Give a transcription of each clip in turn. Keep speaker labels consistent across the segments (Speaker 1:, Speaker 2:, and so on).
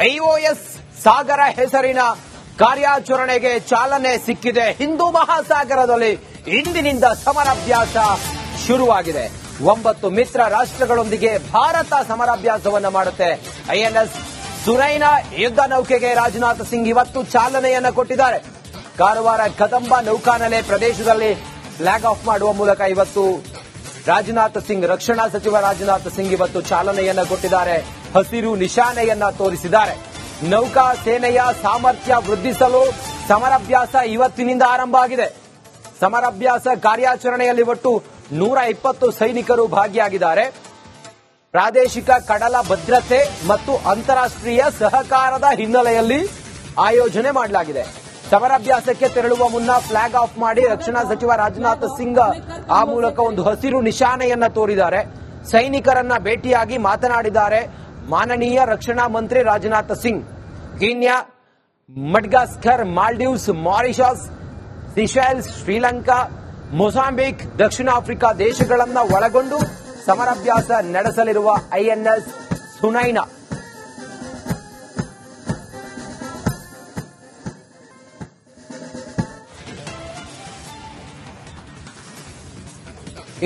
Speaker 1: IOS ಸಾಗರ ಹೆಸರಿನ ಕಾರ್ಯಾಚರಣೆಗೆ ಚಾಲನೆ ಸಿಕ್ಕಿದೆ. ಹಿಂದೂ ಮಹಾಸಾಗರದಲ್ಲಿ ಇಂದಿನಿಂದ ಸಮರಾಭ್ಯಾಸ ಶುರುವಾಗಿದೆ. 9 ಮಿತ್ರ ರಾಷ್ಟ್ರಗಳೊಂದಿಗೆ ಭಾರತ ಸಮರಾಭ್ಯಾಸವನ್ನು ಮಾಡುತ್ತೆ. ಐಎನ್ಎಸ್ ಸುನೈನಾ ಯುದ್ಧ ನೌಕೆಗೆ ರಾಜನಾಥ್ ಸಿಂಗ್ ಇವತ್ತು ಚಾಲನೆಯನ್ನ ಕೊಟ್ಟಿದ್ದಾರೆ. ಕಾರವಾರ ಕದಂಬ ನೌಕಾನೆಲೆ ಪ್ರದೇಶದಲ್ಲಿ ಫ್ಲಾಗ್ ಆಫ್ ಮಾಡುವ ಮೂಲಕ ಇವತ್ತು ರಾಜನಾಥ್ ಸಿಂಗ್, ರಕ್ಷಣಾ ಸಚಿವ ರಾಜನಾಥ್ ಸಿಂಗ್ ಇವತ್ತು ಚಾಲನೆಯನ್ನ ಕೊಟ್ಟಿದ್ದಾರೆ. ಹಸಿರು ನಿಶಾನೆಯನ್ನ ತೋರಿಸಿದ್ದಾರೆ. ನೌಕಾ ಸೇನೆಯ ಸಾಮರ್ಥ್ಯ ವೃದ್ಧಿಸಲು ಸಮರಾಭ್ಯಾಸ ಇವತ್ತಿನಿಂದ ಆರಂಭ ಆಗಿದೆ. ಸಮರಾಭ್ಯಾಸ ಕಾರ್ಯಾಚರಣೆಯಲ್ಲಿ ಒಟ್ಟು 120 ಸೈನಿಕರು ಭಾಗಿಯಾಗಿದ್ದಾರೆ. ಪ್ರಾದೇಶಿಕ ಕಡಲ ಭದ್ರತೆ ಮತ್ತು ಅಂತಾರಾಷ್ಟ್ರೀಯ ಸಹಕಾರದ ಹಿನ್ನೆಲೆಯಲ್ಲಿ ಆಯೋಜನೆ ಮಾಡಲಾಗಿದೆ. ಸಮರಾಭ್ಯಾಸಕ್ಕೆ ತೆರಳುವ ಮುನ್ನ ಫ್ಲಾಗ್ ಆಫ್ ಮಾಡಿ ರಕ್ಷಣಾ ಸಚಿವ ರಾಜನಾಥ್ ಸಿಂಗ್ ಆ ಮೂಲಕ ಒಂದು ಹಸಿರು ನಿಶಾನೆಯನ್ನ ತೋರಿದ್ದಾರೆ. ಸೈನಿಕರನ್ನ ಭೇಟಿಯಾಗಿ ಮಾತನಾಡಿದ್ದಾರೆ ಮಾನನೀಯ ರಕ್ಷಣಾ ಮಂತ್ರಿ Rajnath Singh. Kenya, Madagascar, Maldives, Mauritius, Seychelles, Sri Lanka, Mozambique, ದಕ್ಷಿಣ ಆಫ್ರಿಕಾ ದೇಶಗಳನ್ನ ಒಳಗೊಂಡು ಸಮರಾಭ್ಯಾಸ ನಡೆಸಲಿರುವ ಐಎನ್ಎಸ್ ಸುನೈನಾ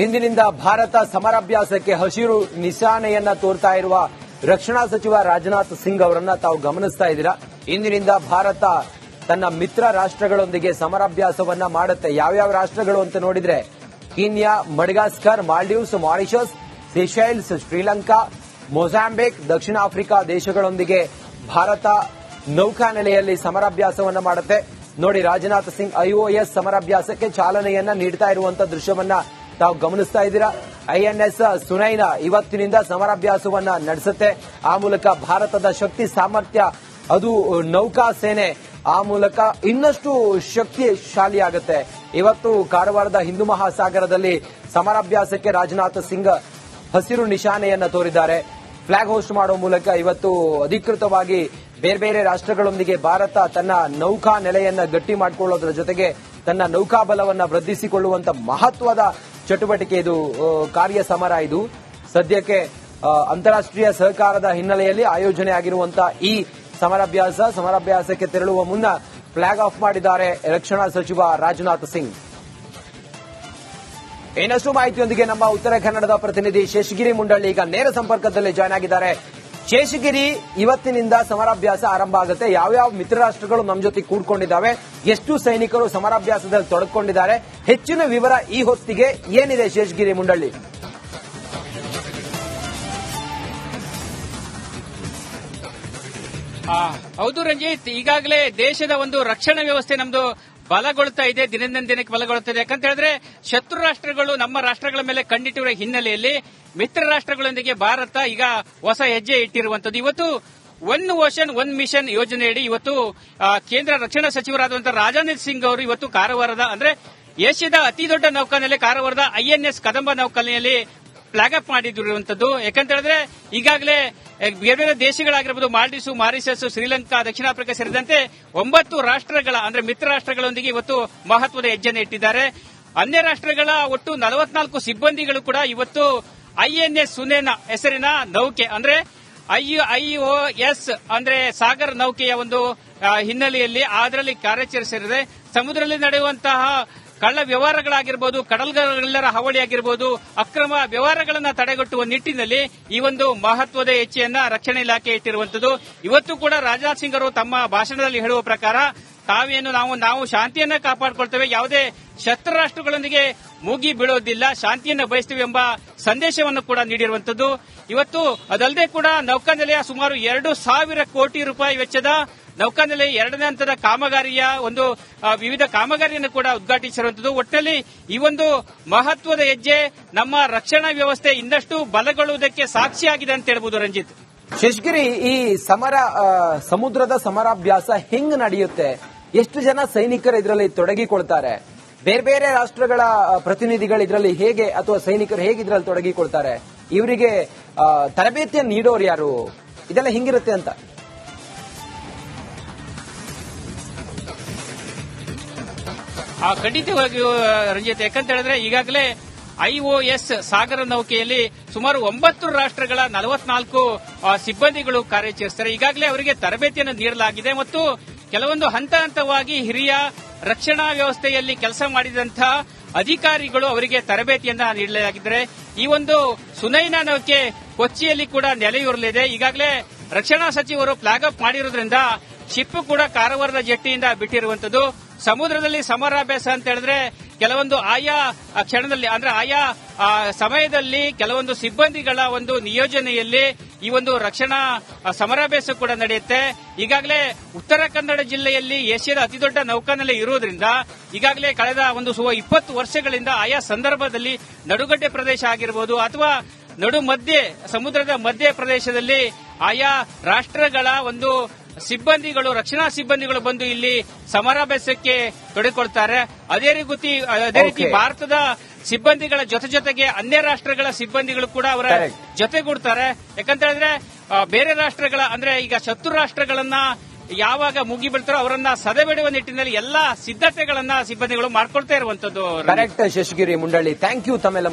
Speaker 1: ಇಂದಿನಿಂದ ಭಾರತ ಸಮರಾಭ್ಯಾಸಕ್ಕೆ ಹಸಿರು ನಿಶಾನೆಯನ್ನ ತೋರ್ತಾ ಇರುವ ರಕ್ಷಣಾ ಸಚಿವ ರಾಜನಾಥ್ ಸಿಂಗ್ ಅವರನ್ನ ತಾವು ಗಮನಿಸ್ತಾ ಇದ್ದೀರಾ. ಇಂದಿನಿಂದ ಭಾರತ ತನ್ನ ಮಿತ್ರ ರಾಷ್ಟ್ರಗಳೊಂದಿಗೆ ಸಮರಾಭ್ಯಾಸವನ್ನ ಮಾಡುತ್ತೆ. ಯಾವ್ಯಾವ ರಾಷ್ಟ್ರಗಳು ಅಂತ ನೋಡಿದ್ರೆ Kenya, Madagascar, Maldives, Mauritius, Seychelles, Sri Lanka, Mozambique, ದಕ್ಷಿಣ ಆಫ್ರಿಕಾ ದೇಶಗಳೊಂದಿಗೆ ಭಾರತ ನೌಕಾನೆಲೆಯಲ್ಲಿ ಸಮರಾಭ್ಯಾಸವನ್ನ ಮಾಡುತ್ತೆ. ನೋಡಿ, ರಾಜನಾಥ್ ಸಿಂಗ್ ಐಒಎಸ್ ಸಮರಾಭ್ಯಾಸಕ್ಕೆ ಚಾಲನೆಯನ್ನ ನೀಡ್ತಾ ಇರುವಂತಹ ದೃಶ್ಯವನ್ನ ತಾವು ಗಮನಿಸ್ತಾ ಇದ್ದೀರಾ. ಐಎನ್ಎಸ್ ಸುನೈನಾ ಇವತ್ತಿನಿಂದ ಸಮರಾಭ್ಯಾಸವನ್ನ ನಡೆಸುತ್ತೆ. ಆ ಮೂಲಕ ಭಾರತದ ಶಕ್ತಿ ಸಾಮರ್ಥ್ಯ, ಅದು ನೌಕಾ ಸೇನೆ ಆ ಮೂಲಕ ಇನ್ನಷ್ಟು ಶಕ್ತಿಶಾಲಿಯಾಗುತ್ತೆ. ಇವತ್ತು ಕಾರವಾರದ ಹಿಂದೂ ಮಹಾಸಾಗರದಲ್ಲಿ ಸಮರಾಭ್ಯಾಸಕ್ಕೆ ರಾಜನಾಥ್ ಸಿಂಗ್ ಹಸಿರು ನಿಶಾನೆಯನ್ನ ತೋರಿದ್ದಾರೆ. ಫ್ಲಾಗ್ ಹೋಸ್ಟ್ ಮಾಡುವ ಮೂಲಕ ಇವತ್ತು ಅಧಿಕೃತವಾಗಿ ಬೇರೆ ಬೇರೆ ರಾಷ್ಟ್ರಗಳೊಂದಿಗೆ ಭಾರತ ತನ್ನ ನೌಕಾ ನೆಲೆಯನ್ನ ಗಟ್ಟಿ ಮಾಡಿಕೊಳ್ಳೋದ್ರ ಜೊತೆಗೆ ತನ್ನ ನೌಕಾಬಲವನ್ನ ವೃದ್ಧಿಸಿಕೊಳ್ಳುವಂತ ಮಹತ್ವದ ಚಟುವಟಿಕೆ ಇದು, ಕಾರ್ಯ ಸಮರ ಇದು. ಸದ್ಯಕ್ಕೆ ಅಂತಾರಾಷ್ಟ್ರೀಯ ಸಹಕಾರದ ಹಿನ್ನೆಲೆಯಲ್ಲಿ ಆಯೋಜನೆ ಆಗಿರುವಂತಹ ಈ ಸಮರಾಭ್ಯಾಸಕ್ಕೆ ತೆರಳುವ ಮುನ್ನ ಫ್ಲಾಗ್ ಆಫ್ ಮಾಡಿದ್ದಾರೆ ರಕ್ಷಣಾ ಸಚಿವ ರಾಜನಾಥ್ ಸಿಂಗ್. ಇನ್ನಷ್ಟು ಮಾಹಿತಿಯೊಂದಿಗೆ ನಮ್ಮ ಉತ್ತರ ಕನ್ನಡದ ಪ್ರತಿನಿಧಿ ಶೇಷಗಿರಿ ಮುಂಡಳ್ಳಿ ಈಗ ನೇರ ಸಂಪರ್ಕದಲ್ಲಿ ಜಾಯ್ನ್ ಆಗಿದ್ದಾರೆ. ಶೇಷಗಿರಿ, ಇವತ್ತಿನಿಂದ ಸಮರಾಭ್ಯಾಸ ಆರಂಭ ಆಗುತ್ತೆ. ಯಾವ್ಯಾವ ಮಿತ್ರ ರಾಷ್ಟ್ರಗಳು ನಮ್ಮ ಜೊತೆ ಕೂಡ್ಕೊಂಡಿದ್ದಾವೆ, ಎಷ್ಟು ಸೈನಿಕರು ಸಮರಾಭ್ಯಾಸದಲ್ಲಿ ತೊಡಗಿಕೊಂಡಿದ್ದಾರೆ, ಹೆಚ್ಚಿನ ವಿವರ ಈ ಹೊತ್ತಿಗೆ ಏನಿದೆ ಶೇಷಗಿರಿ ಮುಂಡಳ್ಳಿ?
Speaker 2: ಹೌದು ರಂಜಿತ್, ಈಗಾಗಲೇ ದೇಶದ ಒಂದು ರಕ್ಷಣಾ ವ್ಯವಸ್ಥೆ ನಮ್ದು ಬಲಗೊಳ್ತಾ ಇದೆ, ದಿನದಿಂದ ದಿನಕ್ಕೆ ಬಲಗೊಳ್ತಾ ಇದೆ. ಯಾಕಂತ ಹೇಳಿದ್ರೆ ಶತ್ರು ರಾಷ್ಟ್ರಗಳು ನಮ್ಮ ರಾಷ್ಟ್ರಗಳ ಮೇಲೆ ಕಣ್ಣಿಟ್ಟಿರುವ ಹಿನ್ನೆಲೆಯಲ್ಲಿ ಮಿತ್ರ ರಾಷ್ಟ್ರಗಳೊಂದಿಗೆ ಭಾರತ ಈಗ ಹೊಸ ಹೆಜ್ಜೆ ಇಟ್ಟಿರುವಂತದ್ದು. ಇವತ್ತು ಒನ್ ಓಷನ್ ಒನ್ ಮಿಷನ್ ಯೋಜನೆಯಡಿ ಇವತ್ತು ಕೇಂದ್ರ ರಕ್ಷಣಾ ಸಚಿವರಾದಂತಹ ರಾಜನಾಥ್ ಸಿಂಗ್ ಅವರು ಇವತ್ತು ಕಾರವಾರದ, ಅಂದ್ರೆ ಏಷ್ಯಾದ ಅತಿ ದೊಡ್ಡ ನೌಕಾನೆಲೆ ಕಾರವಾರದ ಐಎನ್ಎಸ್ ಕದಂಬ ನೌಕಾನೆಲೆಯಲ್ಲಿ ಫ್ಲಾಗ್ ಅಪ್ ಮಾಡಿರುವಂತದ್ದು. ಯಾಕಂತ ಹೇಳಿದ್ರೆ ಈಗಾಗಲೇ ಬೇರೆ ಬೇರೆ ದೇಶಗಳಾಗಿರಬಹುದು, ಮಾಲ್ಡೀವ್ಸ್, ಮಾರಿಷಸ್, ಶ್ರೀಲಂಕಾ, ದಕ್ಷಿಣ ಆಫ್ರಿಕಾ ಸೇರಿದಂತೆ 9 ರಾಷ್ಟ್ರಗಳ, ಅಂದ್ರೆ ಮಿತ್ರ ರಾಷ್ಟ್ರಗಳೊಂದಿಗೆ ಇವತ್ತು ಮಹತ್ವದ ಹೆಜ್ಜೆಯನ್ನು ಇಟ್ಟಿದ್ದಾರೆ. ಅನ್ಯ ರಾಷ್ಟ್ರಗಳ ಒಟ್ಟು 44 ಸಿಬ್ಬಂದಿಗಳು ಕೂಡ ಇವತ್ತು ಐಎನ್ಎಸ್ ಸುನೈನಾ ಹೆಸರಿನ ನೌಕೆ, ಅಂದ್ರೆ ಐಒಎಸ್ ಅಂದ್ರೆ ಸಾಗರ ನೌಕೆಯ ಒಂದು ಹಿನ್ನೆಲೆಯಲ್ಲಿ ಅದರಲ್ಲಿ ಕಾರ್ಯಾಚರಿಸಿದೆ. ಸಮುದ್ರದಲ್ಲಿ ನಡೆಯುವಂತಹ ಕಳ್ಳ ವ್ಯವಹಾರಗಳಾಗಿರಬಹುದು, ಕಡಲ್ಗಳೆಲ್ಲರ ಹಾವಳಿ ಆಗಿರಬಹುದು, ಅಕ್ರಮ ವ್ಯವಹಾರಗಳನ್ನು ತಡೆಗಟ್ಟುವ ನಿಟ್ಟಿನಲ್ಲಿ ಈ ಒಂದು ಮಹತ್ವದ ಹೆಜ್ಜೆಯನ್ನ ರಕ್ಷಣಾ ಇಲಾಖೆ ಇಟ್ಟಿರುವಂತದ್ದು. ಇವತ್ತು ಕೂಡ ರಾಜನಾಥ್ ಸಿಂಗ್ ಅವರು ತಮ್ಮ ಭಾಷಣದಲ್ಲಿ ಹೇಳುವ ಪ್ರಕಾರ ತಾವೇನು ನಾವು ಶಾಂತಿಯನ್ನ ಕಾಪಾಡಿಕೊಳ್ತೇವೆ, ಯಾವುದೇ ಶತ್ರು ರಾಷ್ಟ್ರಗಳೊಂದಿಗೆ ಮುಗಿ ಬೀಳೋದಿಲ್ಲ, ಶಾಂತಿಯನ್ನ ಬಯಸ್ತೇವೆ ಎಂಬ ಸಂದೇಶವನ್ನು ಕೂಡ ನೀಡಿರುವಂತದ್ದು. ಇವತ್ತು ಅದಲ್ಲದೆ ಕೂಡ ನೌಕಾನೆಲೆಯ ಸುಮಾರು 2,000 ಕೋಟಿ ರೂಪಾಯಿ ವೆಚ್ಚದ ನೌಕಾನೆಲೆ 2ನೇ ಹಂತದ ಕಾಮಗಾರಿಯ ಒಂದು ವಿವಿಧ ಕಾಮಗಾರಿಯನ್ನು ಕೂಡ ಉದ್ಘಾಟಿಸಿರುವಂತದ್ದು. ಒಟ್ಟಿನಲ್ಲಿ ಈ ಒಂದು ಮಹತ್ವದ ಹೆಜ್ಜೆ ನಮ್ಮ ರಕ್ಷಣಾ ವ್ಯವಸ್ಥೆ ಇನ್ನಷ್ಟು ಬಲಗೊಳ್ಳುವುದಕ್ಕೆ ಸಾಕ್ಷಿಯಾಗಿದೆ ಅಂತ ಹೇಳ್ಬೋದು ರಂಜಿತ್.
Speaker 1: ಶೇಷಗಿರಿ, ಈ ಸಮುದ್ರದ ಸಮರಾಭ್ಯಾಸ ಹೆಂಗ್ ನಡೆಯುತ್ತೆ? ಎಷ್ಟು ಜನ ಸೈನಿಕರು ಇದರಲ್ಲಿ ತೊಡಗಿಕೊಳ್ತಾರೆ? ಬೇರೆ ಬೇರೆ ರಾಷ್ಟ್ರಗಳ ಪ್ರತಿನಿಧಿಗಳು ಇದರಲ್ಲಿ ಹೇಗೆ, ಅಥವಾ ಸೈನಿಕರು ಹೇಗೆ ಇದರಲ್ಲಿ ತೊಡಗಿಕೊಳ್ತಾರೆ? ಇವರಿಗೆ ತರಬೇತಿಯನ್ನು ನೀಡೋರು ಯಾರು? ಇದೆಲ್ಲ ಹಿಂಗಿರುತ್ತೆ ಅಂತ.
Speaker 2: ಖಂಡಿತವಾಗಿಯೂ ರಂಜಿತ್, ಯಾಕಂತ ಹೇಳಿದ್ರೆ ಈಗಾಗಲೇ ಐಒಎಸ್ ಸಾಗರ ನೌಕೆಯಲ್ಲಿ ಸುಮಾರು 9 ರಾಷ್ಟ್ರಗಳ 44 ಸಿಬ್ಬಂದಿಗಳು ಕಾರ್ಯಾಚರಿಸುತ್ತಾರೆ. ಈಗಾಗಲೇ ಅವರಿಗೆ ತರಬೇತಿಯನ್ನು ನೀಡಲಾಗಿದೆ ಮತ್ತು ಕೆಲವೊಂದು ಹಂತ ಹಂತವಾಗಿ ಹಿರಿಯ ರಕ್ಷಣಾ ವ್ಯವಸ್ಥೆಯಲ್ಲಿ ಕೆಲಸ ಮಾಡಿದಂತಹ ಅಧಿಕಾರಿಗಳು ಅವರಿಗೆ ತರಬೇತಿಯನ್ನ ನೀಡಲಾಗಿದ್ದಾರೆ. ಈ ಒಂದು ಸುನೈನಾ ನೌಕೆ ಕೊಚ್ಚಿಯಲ್ಲಿ ಕೂಡ ನೆಲೆಯೂರಲಿದೆ. ಈಗಾಗಲೇ ರಕ್ಷಣಾ ಸಚಿವರು ಫ್ಲಾಗ್ ಅಪ್ ಮಾಡಿರುವುದರಿಂದ ಶಿಪ್ ಕೂಡ ಕಾರವಾರದ ಜೆಟ್ಟಿಯಿಂದ ಬಿಟ್ಟಿರುವಂತದ್ದು. ಸಮುದ್ರದಲ್ಲಿ ಸಮರಾಭ್ಯಾಸ ಅಂತ ಹೇಳಿದ್ರೆ ಕೆಲವೊಂದು ಆಯಾ ಕ್ಷಣದಲ್ಲಿ ಅಂದ್ರೆ ಆಯಾ ಸಮಯದಲ್ಲಿ ಕೆಲವೊಂದು ಸಿಬ್ಬಂದಿಗಳ ಒಂದು ನಿಯೋಜನೆಯಲ್ಲಿ ಈ ಒಂದು ರಕ್ಷಣಾ ಸಮರಾಭ್ಯಾಸ ಕೂಡ ನಡೆಯುತ್ತೆ. ಈಗಾಗಲೇ ಉತ್ತರ ಕನ್ನಡ ಜಿಲ್ಲೆಯಲ್ಲಿ ಏಷ್ಯಾದ ಅತಿದೊಡ್ಡ ನೌಕಾನೆಲೆ ಇರುವುದರಿಂದ ಈಗಾಗಲೇ ಕಳೆದ ಒಂದು 20 ವರ್ಷಗಳಿಂದ ಆಯಾ ಸಂದರ್ಭದಲ್ಲಿ ನಡುಗಡ್ಡೆ ಪ್ರದೇಶ ಆಗಿರಬಹುದು ಅಥವಾ ನಡು ಮಧ್ಯೆ ಸಮುದ್ರದ ಮಧ್ಯ ಪ್ರದೇಶದಲ್ಲಿ ಆಯಾ ರಾಷ್ಟ್ರಗಳ ಒಂದು ಸಿಬ್ಬಂದಿಗಳು ರಕ್ಷಣಾ ಸಿಬ್ಬಂದಿಗಳು ಬಂದು ಇಲ್ಲಿ ಸಮರಾಭ್ಯಾಸಕ್ಕೆ ತೊಡಗಿಕೊಳ್ತಾರೆ. ಅದೇ ರೀತಿ ಭಾರತದ ಸಿಬ್ಬಂದಿಗಳ ಜೊತೆಗೆ ಅನ್ಯ ರಾಷ್ಟ್ರಗಳ ಸಿಬ್ಬಂದಿಗಳು ಕೂಡ ಅವರ ಜೊತೆಗೂಡ್ತಾರೆ. ಯಾಕಂತ ಹೇಳಿದ್ರೆ ಬೇರೆ ರಾಷ್ಟ್ರಗಳ ಅಂದ್ರೆ ಈಗ ಶತ್ರು ರಾಷ್ಟ್ರಗಳನ್ನ ಯಾವಾಗ ಮುಗಿಬಿಡ್ತಾರೋ ಅವರನ್ನ ಸದೆಬೆಡುವ ನಿಟ್ಟಿನಲ್ಲಿ ಎಲ್ಲಾ ಸಿದ್ಧತೆಗಳನ್ನ ಸಿಬ್ಬಂದಿಗಳು ಮಾಡ್ಕೊಳ್ತಾ ಇರುವಂತದ್ದು.
Speaker 1: Correct Sheshagiri Mundalli, thank you ತಮ್ಮೆಲ್ಲ